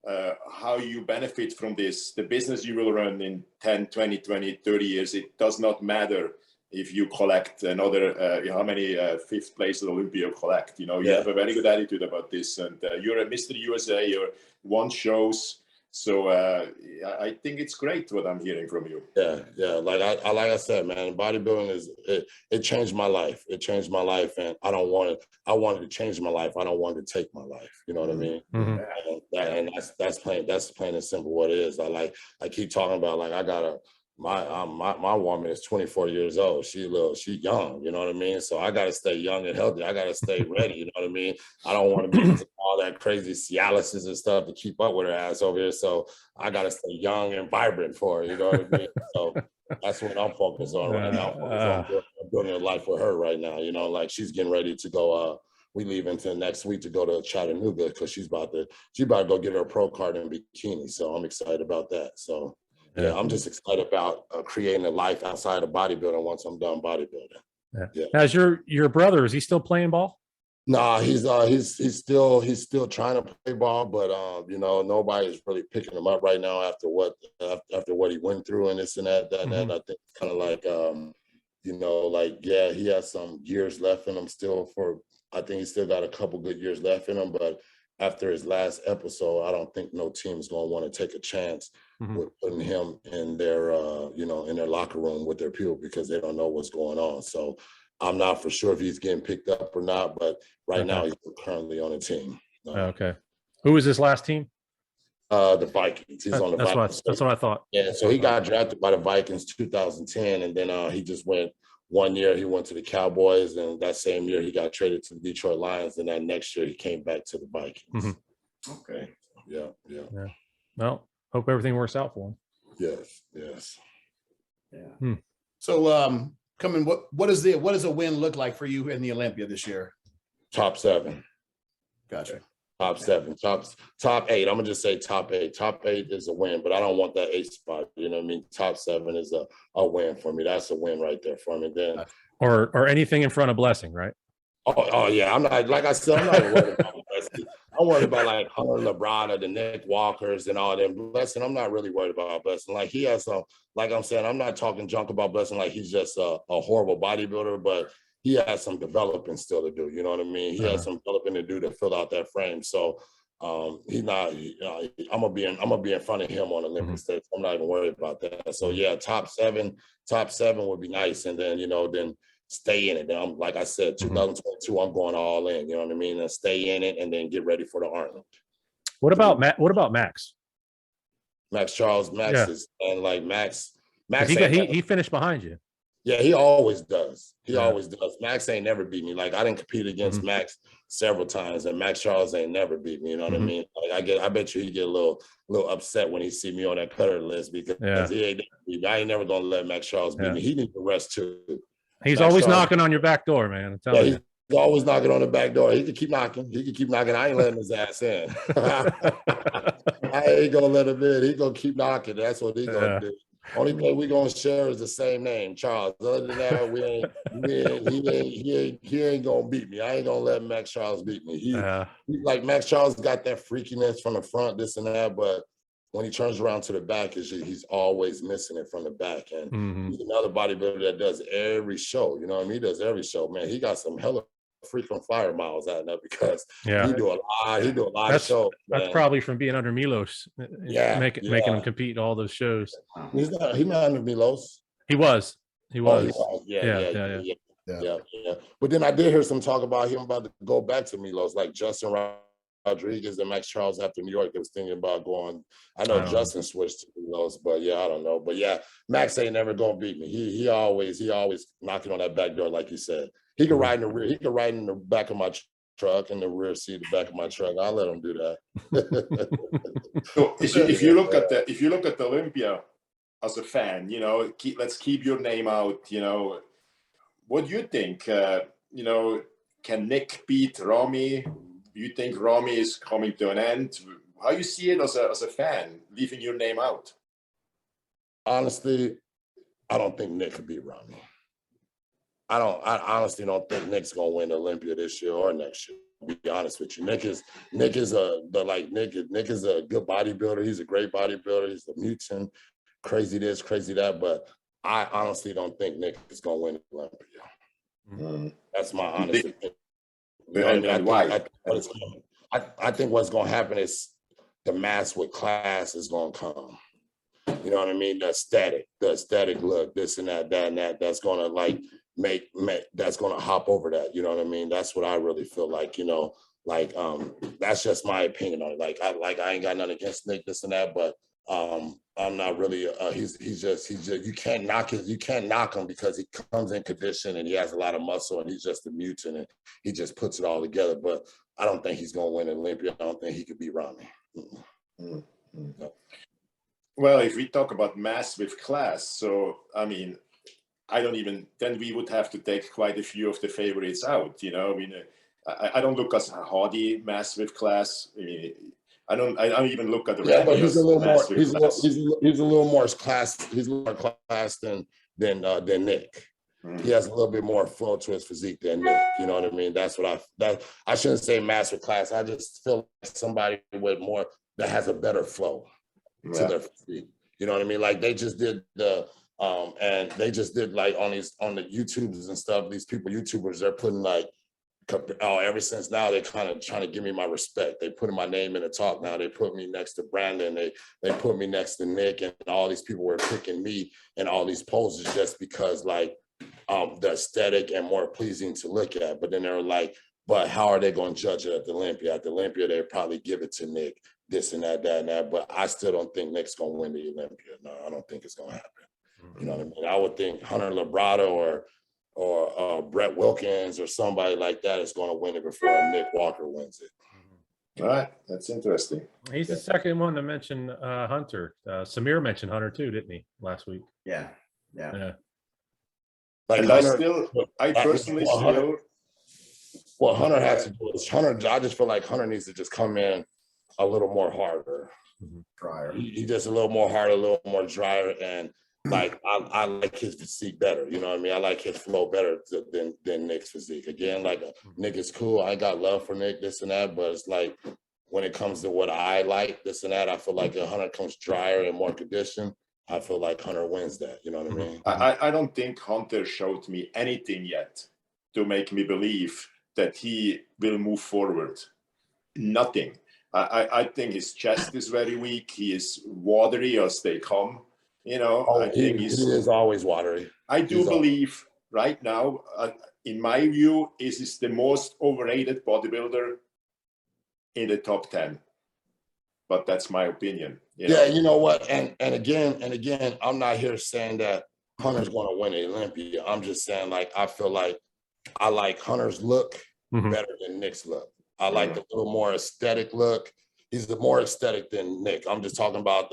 how you benefit from this, the business you will run in 10, 20, 20, 30 years, it does not matter if you collect another, how many fifth place at Olympia you collect. You know, you have a very good attitude about this, and you're a Mr. USA, you're won shows. So I think it's great what I'm hearing from you. Yeah. Like I said, man, bodybuilding it changed my life. It changed my life, and I wanted to change my life. I don't want to take my life. You know what I mean? And that's plain and simple what it is. I keep talking about, like, I got my woman is 24 years old. She young, you know what I mean? So I got to stay young and healthy. I got to stay ready, you know what I mean? I don't want to be into all that crazy Cialis and stuff to keep up with her ass over here. So I got to stay young and vibrant for her, you know what I mean? So that's what I'm focused on right now. I'm building a life with her right now, you know, like she's getting ready to go, we leave into next week to go to Chattanooga because she's about to go get her pro card in bikini. So I'm excited about that. So yeah, I'm just excited about creating a life outside of bodybuilding once I'm done bodybuilding. Yeah. Now, is your brother, is he still playing ball? Nah, he's still trying to play ball, but you know, nobody's really picking him up right now after what he went through and this and that. And I think it's kind of like you know, like, yeah, he has some years left in him still I think he's still got a couple good years left in him, but after his last episode, I don't think no team is going to want to take a chance with putting him in their, you know, in their locker room with their people because they don't know what's going on. So I'm not for sure if he's getting picked up or not, but right now he's currently on a team. Okay. Who was his last team? The Vikings. He's on the Vikings. That's what I thought. Yeah, so he got drafted by the Vikings 2010, and then he just went 1 year. He went to the Cowboys, and that same year he got traded to the Detroit Lions, and that next year he came back to the Vikings. Okay. Yeah. Well, hope everything works out for him. Yes. Yeah. So what does a win look like for you in the Olympia this year? Top 7. Gotcha. Top 7, top 8. I'm gonna just say top 8. Top 8 is a win, but I don't want that 8th spot. You know what I mean? Top 7 is a win for me. That's a win right there for me. Then or anything in front of Blessing, right? Oh yeah. I'm not, like I said, I'm not worried about Blessing. I'm worried about like Hunter Labrada, the Nick Walkers, and all them. Blessing, I'm not really worried about Blessing. Like he has some, like I'm saying, I'm not talking junk about Blessing like he's just a horrible bodybuilder, but he has some developing still to do. You know what I mean? He has some developing to do to fill out that frame. So he's not. I'm gonna be in front of him on Olympic stage. I'm not even worried about that. So yeah, top seven would be nice, and then then stay in it. Then I'm, like I said, 2022, I'm going all in. You know what I mean? And stay in it, and then get ready for the Arnold. What about Max? Max Charles. Is, and like Max. He finished behind you. Yeah, he always does. Always does. Max ain't never beat me. Like I didn't compete against Max several times, and Max Charles ain't never beat me. You know what I mean? Like I bet you he get a little upset when he see me on that cutter list because he ain't never beat me. I ain't never gonna let Max Charles beat me. He needs to rest too. He's always knocking on your back door, man. I'm telling you. He's always knocking on the back door. He can keep knocking. I ain't letting his ass in. I ain't gonna let him in. He gonna keep knocking. That's what he gonna do. Only thing we gonna share is the same name, Charles. Other than that, he ain't gonna beat me. I ain't gonna let Max Charles beat me. He like Max Charles got that freakiness from the front, this and that, but when he turns around to the back, he's always missing it from the back. And he's another bodybuilder that does every show. You know what I mean? He does every show, man. He got some hella freaking fire miles out there because he do a lot of shows. Man. That's probably from being under Milos. Making him compete in all those shows. He's not under Milos. He was. Yeah. But then I did hear some talk about him about to go back to Milos, like Justin Rodriguez and Max Charles after New York. They was thinking about going. I know Justin switched to Milos, but I don't know. But Max ain't never gonna beat me. He always knocking on that back door, like you said. He can ride in the rear. He can ride in the back of my truck, in the rear seat, the back of my truck. I'll let him do that. So if you look at Olympia as a fan, let's keep your name out. what do you think? You know, can Nick beat Rami? Do you think Rami is coming to an end? How you see it as a fan, leaving your name out? Honestly, I don't think Nick could beat Rami. I honestly don't think Nick's gonna win Olympia this year or next year. To be honest with you, Nick is a good bodybuilder. He's a great bodybuilder. He's a mutant, crazy this, crazy that. But I honestly don't think Nick is gonna win Olympia. That's my honest opinion. You know what I mean? Why? I think what's gonna happen is the mask with class is gonna come. You know what I mean? The aesthetic look, this and that, that's gonna like make that's gonna hop over that. You know what I mean? That's what I really feel like, you know, like that's just my opinion on it. Like I ain't got nothing against Nick, this and that, but I'm not really he's just you can't knock him because he comes in condition and he has a lot of muscle and he's just a mutant and he just puts it all together. But I don't think he's gonna win Olympia. I don't think he could beat Rami. No. Well, if we talk about mass with class, so I mean, then we would have to take quite a few of the favorites out, you know. I mean, I don't look at Hardy mass with class. I mean, I don't even look at the but he's a little more he's a little more class than Nick. He has a little bit more flow to his physique than Nick. You know what I mean? That's what I shouldn't say master class. I just feel like somebody with more that has a better flow to their physique. You know what I mean? Like they just did and they just did like on the YouTubers and stuff, these YouTubers, they're putting like, ever since now, they're kind of trying to give me my respect. They putting my name in the talk now. They put me next to Brandon. They put me next to Nick, and all these people were picking me in all these poses just because like the aesthetic and more pleasing to look at. But then they were like, but how are they going to judge it at the Olympia? At the Olympia, they probably give it to Nick, this and that, and that. But I still don't think Nick's going to win the Olympia. No, I don't think it's going to happen. You know what I mean? I would think Hunter Labrada or Brett Wilkins or somebody like that is going to win it before Nick Walker wins it. All right, that's interesting. He's the second one to mention Hunter. Samir mentioned Hunter too, didn't he, last week? Yeah. Like and Hunter, I personally still. What Hunter has to do is I just feel like Hunter needs to just come in a little more harder. Drier. He just a little more harder, a little more drier, and like I like his physique better. You know what I mean? I like his flow better than Nick's physique. Again, like Nick is cool. I got love for Nick, this and that, but it's like when it comes to what I like, this and that, I feel like Hunter comes drier and more conditioned. I feel like Hunter wins that. You know what I mean? I don't think Hunter showed me anything yet to make me believe that he will move forward. Nothing. I think his chest is very weak. He is watery as they come. You know, I think he is always watery. I do believe right now, in my view, is the most overrated bodybuilder in the top 10. But that's my opinion. You know? You know what? And again, I'm not here saying that Hunter's going to win the Olympia. I'm just saying, like, I feel like I like Hunter's look better than Nick's look. I like the little more aesthetic look. He's the more aesthetic than Nick. I'm just talking about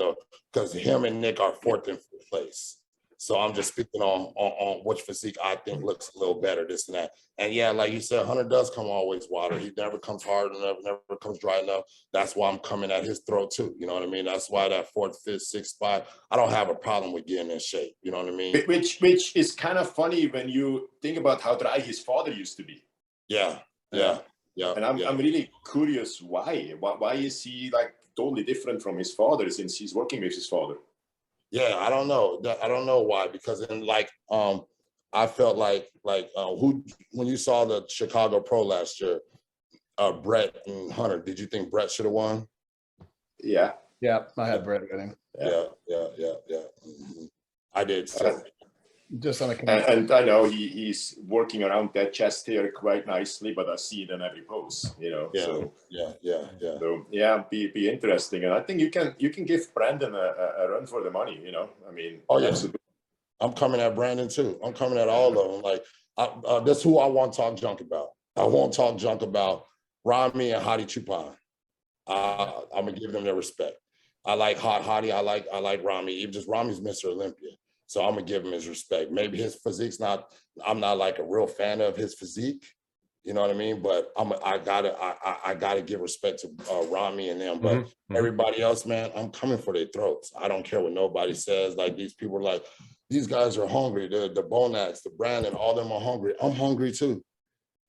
because him and Nick are fourth and fifth place. So I'm just speaking on which physique I think looks a little better, this and that. And yeah, like you said, Hunter does come always water. He never comes hard enough, never comes dry enough. That's why I'm coming at his throat too. You know what I mean? That's why that fourth, fifth, sixth spot, I don't have a problem with getting in shape. You know what I mean? Which is kind of funny when you think about how dry his father used to be. Yeah. And I'm really curious why. Why is he like totally different from his father since he's working with his father? Yeah, I don't know. I don't know why, because in like I felt like when you saw the Chicago Pro last year, Brett and Hunter, did you think Brett should have won? Yeah. Yeah, I had Brett winning. Yeah. I did. So. Just on a and I know he's working around that chest hair quite nicely, but I see it in every pose, you know. Yeah, so yeah. So be interesting, and I think you can give Brandon a run for the money, you know. I mean, absolutely. I'm coming at Brandon too. I'm coming at all of them. Like that's who I want to talk junk about. I won't talk junk about Rami and Hadi Chupan. I'm gonna give them their respect. I like Hadi. I like Rami. Even just Rami's Mr. Olympia. So I'm gonna give him his respect. Maybe his physique's I'm not like a real fan of his physique. You know what I mean? But I gotta give respect to Rami and them. But everybody else, man, I'm coming for their throats. I don't care what nobody says. Like, these people are like, these guys are hungry. The Bonacks, the Brandon, all them are hungry. I'm hungry too.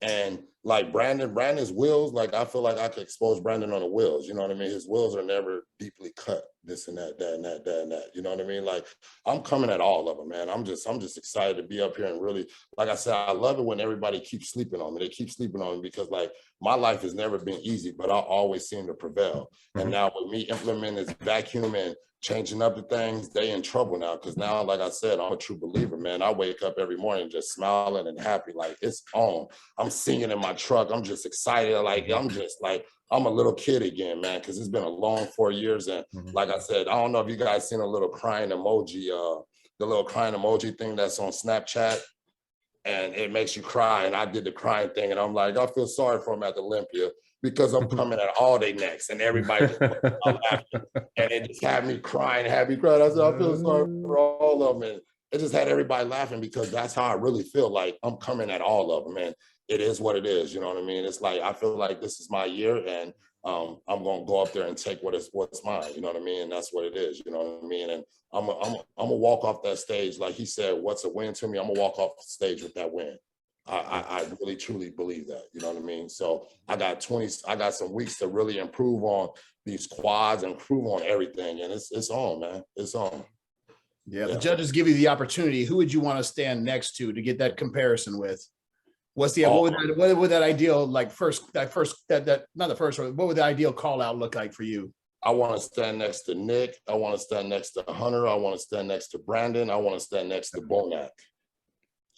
And like Brandon's wheels, like, I feel like I could expose Brandon on the wheels. You know what I mean? His wheels are never deeply cut, this and that, that and that, that and that. You know what I mean? Like, I'm coming at all of them, man. I'm just excited to be up here and really, like I said, I love it when everybody keeps sleeping on me. They keep sleeping on me because, like, my life has never been easy, but I always seem to prevail. And now with me implementing this vacuum and changing up the things, they in trouble now. Cause now, like I said, I'm a true believer, man. I wake up every morning just smiling and happy, like it's on. I'm singing in my truck. I'm just excited. Like, I'm just like, I'm a little kid again, man, because it's been a long 4 years. And like I said, I don't know if you guys seen a little crying emoji, the little crying emoji thing that's on Snapchat, and it makes you cry. And I did the crying thing, and I'm like, I feel sorry for him at the Olympia, because I'm coming at all day necks, and everybody just laughing. And it just had me crying, happy crying. I said, I feel sorry for all of them. And it just had everybody laughing, because that's how I really feel. Like, I'm coming at all of them, and it is what it is. You know what I mean? It's like, I feel like this is my year, and I'm gonna go up there and take what's mine. You know what I mean? And that's what it is. You know what I mean? And I'm gonna walk off that stage, like he said, what's a win to me? I'm gonna walk off the stage with that win. I really truly believe that. You know what I mean? So I got some weeks to really improve on these quads, improve on everything, and it's on, man. It's on. Yeah, the judges give you the opportunity. Who would you want to stand next to get that comparison with? What's the what would that ideal, like, not the first one, what would the ideal call out look like for you? I want to stand next to Nick. I want to stand next to Hunter. I want to stand next to Brandon. I want to stand next to Bonac.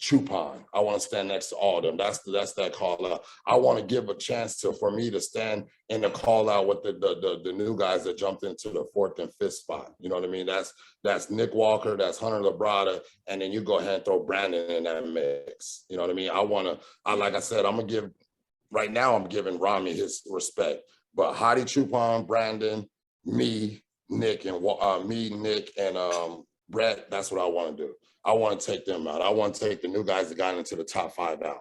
Chupon. I want to stand next to all of them. That's that call out. I want to give a chance for me to stand in the call out with the new guys that jumped into the 4th and 5th spot. You know what I mean? That's Nick Walker, that's Hunter Labrada, and then you go ahead and throw Brandon in that mix. You know what I mean? Like I said, right now I'm giving Rami his respect, but Hadi Chupon, Brandon, me, Nick, and Brett, that's what I want to do. I want to take them out. I want to take the new guys that got into the top 5 out.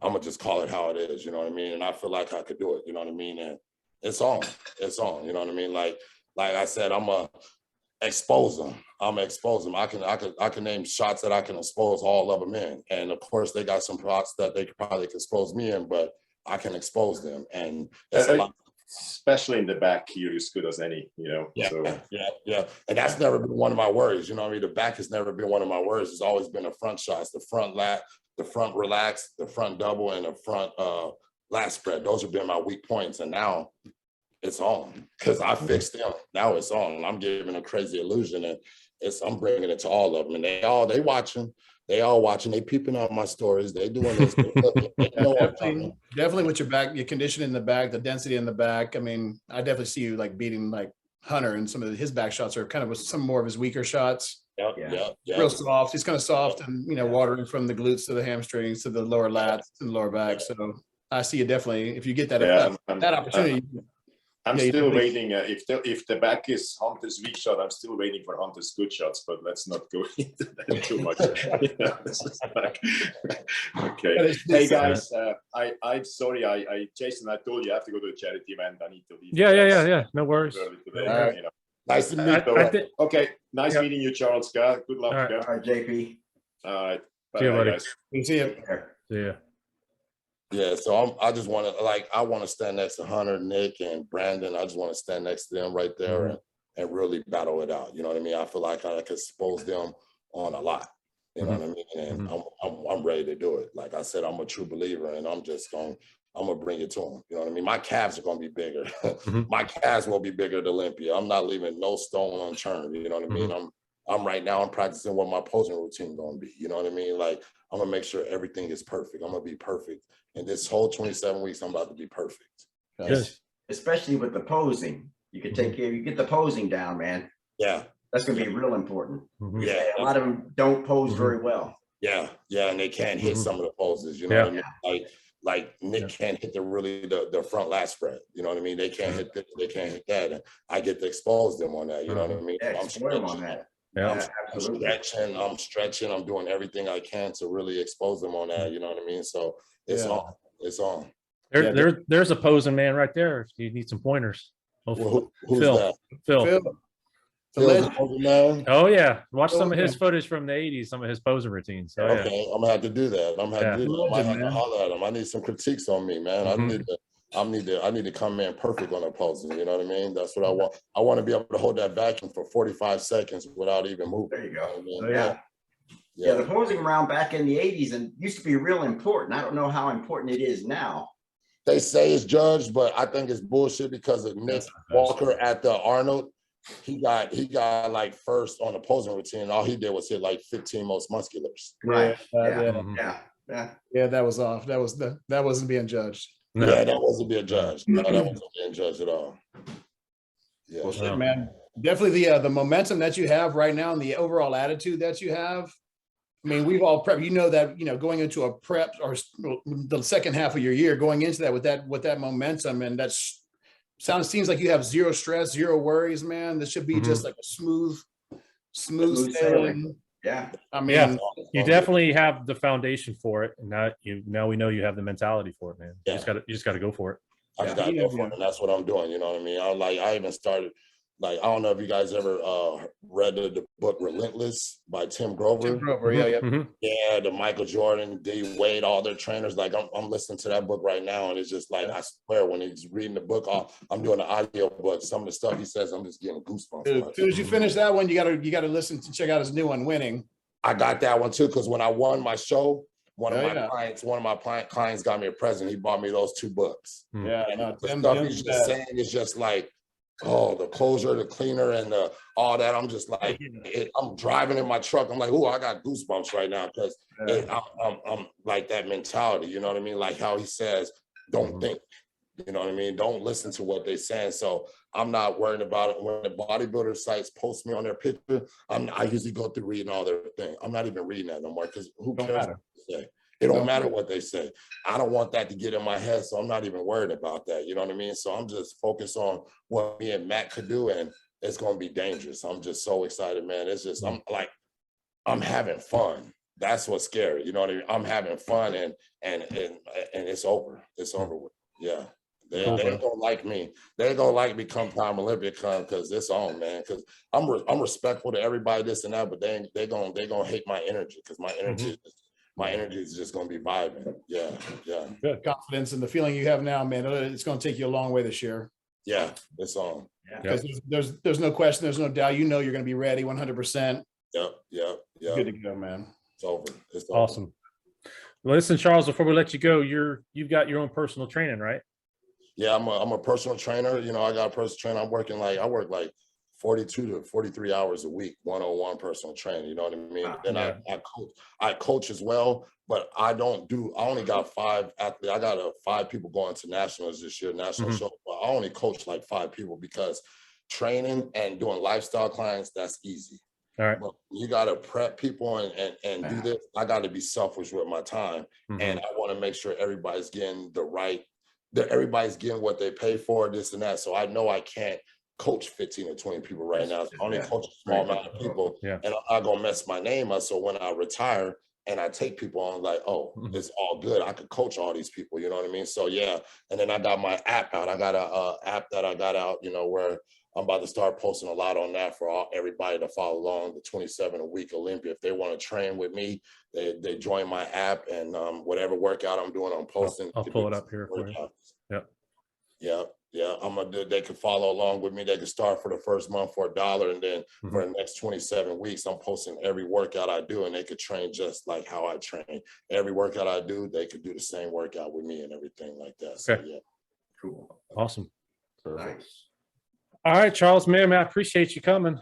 I'm going to just call it how it is, you know what I mean? And I feel like I could do it, you know what I mean? And it's on, you know what I mean? Like I said, I'm going to expose them. I can name shots that I can expose all of them in. And of course, they got some spots that they could probably expose me in, but I can expose them. And it's a lot. Especially in the back, you're as good as any, you know. Yeah, so. yeah. And that's never been one of my worries. You know what I mean? The back has never been one of my worries. It's always been the front shots, the front lat, the front relax, the front double, and the front lat spread. Those have been my weak points. And now it's on, because I fixed them. Now it's on. I'm giving a crazy illusion, and I'm bringing it to all of them. And they all watching. They all watching. They peeping out my stories. They doing this. They know definitely with your back, your condition in the back, the density in the back. I mean, I definitely see you like beating like Hunter, and some of his back shots are kind of some more of his weaker shots. Yeah. Real soft. He's kind of soft and, watering from the glutes to the hamstrings to the lower lats and the lower back. So I see you definitely, if you get that opportunity. I'm still waiting. If the back is Hunter's weak shot, I'm still waiting for Hunter's good shots. But let's not go into that too much. Okay. Hey guys, I'm sorry. Jason, I told you I have to go to a charity event. I need to leave. Yeah. No worries. Nice to meet you. Okay. Nice meeting you, Charles. Good luck. All right, JP. All right. See you, buddy. Guys. See you. See ya. Yeah, so I just want to I want to stand next to Hunter, Nick, and Brandon. I just want to stand next to them right there and really battle it out. You know what I mean? I feel like I could expose them on a lot. You know what I mean? And I'm ready to do it. Like I said, I'm a true believer, and I'm gonna bring it to them. You know what I mean? My calves are gonna be bigger. My calves will be bigger at Olympia. I'm not leaving no stone unturned. You know what I mean? I'm practicing what my posing routine gonna be. You know what I mean? Like, I'm gonna make sure everything is perfect. I'm gonna be perfect. And this whole 27 weeks, I'm about to be perfect. Yes. Especially with the posing. You can take care, you get the posing down, man. Yeah. That's gonna be real important. Yeah. A lot of them don't pose very well. Yeah, and they can't hit some of the poses, you know what I mean? Like Nick can't hit the front lat spread. You know what I mean? They can't hit this, they can't hit that. And I get to expose them on that, you know what I mean? Yeah, expose them on that. Yeah. I'm stretching. I'm doing everything I can to really expose them on that. You know what I mean? So it's on. It's on. There's a posing man right there. If you need some pointers. Well, who's Phil. that? Phil. Phil's a posing man? Oh yeah. Watch some of his footage from the 80s, some of his posing routines. Oh, Okay, yeah. I'm gonna have to do that. I'm gonna have to do that. I might have to man. holler at him. I need some critiques on me, man. I need to come in perfect on the posing. You know what I mean? That's what I want. I want to be able to hold that vacuum for 45 seconds without even moving. There you go. I mean, Oh, yeah. Yeah. The posing round back in the 80s and used to be real important. I don't know how important it is now. They say it's judged, but I think it's bullshit because of Nick Walker at the Arnold. He got like first on the posing routine. All he did was hit like 15 most musculars. Right. Yeah, that was off. That wasn't being judged. No. Yeah, that wasn't being judged. No, that wasn't being judged at all. Yeah, Well, shit, man. Definitely the momentum that you have right now and the overall attitude that you have. I mean, we've all prepped. You know that, going into a prep or the second half of your year, going into that with that momentum, and seems like you have zero stress, zero worries, man. This should be just like a smooth sailing. Yeah. I mean, you definitely have the foundation for it, and now we know you have the mentality for it, man. Yeah. You just gotta go for it. I just gotta go for it, and that's what I'm doing. You know what I mean? I even started. Like, I don't know if you guys ever read the book Relentless by Tim Grover. Yeah, the Michael Jordan, D Wade, all their trainers. Like, I'm listening to that book right now, and it's just like, I swear, when he's reading the book, I'm doing the audio book. Some of the stuff he says, I'm just getting goosebumps. As soon as you finish that one, you gotta listen to check out his new one, Winning. I got that one too, because when I won my show, one of my clients got me a present. He bought me those 2 books. Yeah, and the stuff he's just saying is just like, oh, the closure, the cleaner, and all that. I'm just like, I'm driving in my truck. I'm like, oh, I got goosebumps right now because I'm like that mentality. You know what I mean? Like how he says, don't think. You know what I mean? Don't listen to what they're saying. So I'm not worried about it. When the bodybuilder sites post me on their picture, I usually go through reading all their thing. I'm not even reading that no more because who cares what they say? It don't matter what they say. I don't want that to get in my head, so I'm not even worried about that. You know what I mean? So I'm just focused on what me and Matt could do, and it's going to be dangerous. I'm just so excited, man. It's just, I'm having fun. That's what's scary. You know what I mean? I'm having fun, and it's over. It's over with. Yeah. They ain't gonna like me. They ain't gonna like me come time Olympia come because it's on, man. Because I'm respectful to everybody, this and that, but they gonna hate my energy because my energy is just gonna be vibing. Yeah. Good confidence and the feeling you have now, man. It's gonna take you a long way this year. Yeah, it's on. Because there's no question, there's no doubt. You're gonna be ready 100%. Yep. Good to go, man. It's over. It's awesome. Over. Well, listen, Charles, before we let you go, you've got your own personal training, right? Yeah, I'm a personal trainer. I got a personal trainer. I work like 42 to 43 hours a week, one-on-one personal training. You know what I mean? Then I coach as well, but I only got 5 athletes. I got 5 people going to nationals this year, national show. But I only coach like 5 people because training and doing lifestyle clients, that's easy. All right. But you got to prep people and do this. I got to be selfish with my time. And I want to make sure everybody's getting everybody's getting what they pay for, this and that. So I know I can't coach 15 or 20 people right now. I only coach a small amount of people, and I'm not gonna mess my name up. So when I retire and I take people on, like, oh, it's all good. I could coach all these people. You know what I mean? So yeah. And then I got my app out. I got a app that I got out. Where I'm about to start posting a lot on that for everybody to follow along. The 27 a week Olympia. If they want to train with me, they join my app, and whatever workout I'm doing, I'm posting. I'll pull it up here for you. Yeah. They can follow along with me. They can start for the first month for $1, and then for the next 27 weeks, I'm posting every workout I do, and they could train just like how I train. Every workout I do, they could do the same workout with me and everything like that. Okay. So yeah. Cool. Awesome. Nice. All right, Charles, man, I appreciate you coming.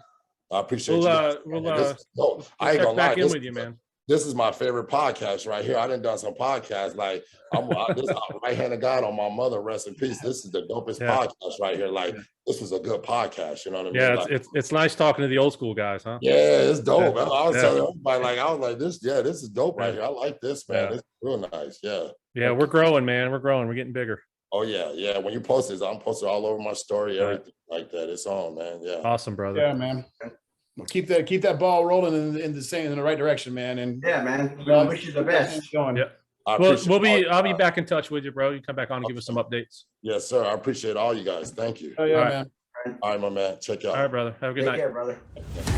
I appreciate you. I ain't gonna lie. In with you, man. This is my favorite podcast right here. I done some podcasts. Like this right hand of God on my mother, rest in peace. This is the dopest podcast right here. Like this was a good podcast. You know what I mean? Yeah, like, it's nice talking to the old school guys, huh? Yeah, it's dope. I was telling everybody, this is dope right here. I like this, man. It's real nice. Yeah. Yeah, we're growing, man. We're growing. We're getting bigger. Oh yeah. When you post this, I'm posted all over my story, everything like that. It's on, man. Yeah. Awesome, brother. Yeah, man. Well, keep that ball rolling in the right direction, man. And Yeah, man. We wish you the best. going. Yeah. I Well, appreciate I'll be back in touch with you, bro. You come back on and give us some updates. Yes, sir. I appreciate all you guys. Thank you. Oh yeah, All right. man. All right, my man. Check out. All right, brother. Have a good Take night. care, brother.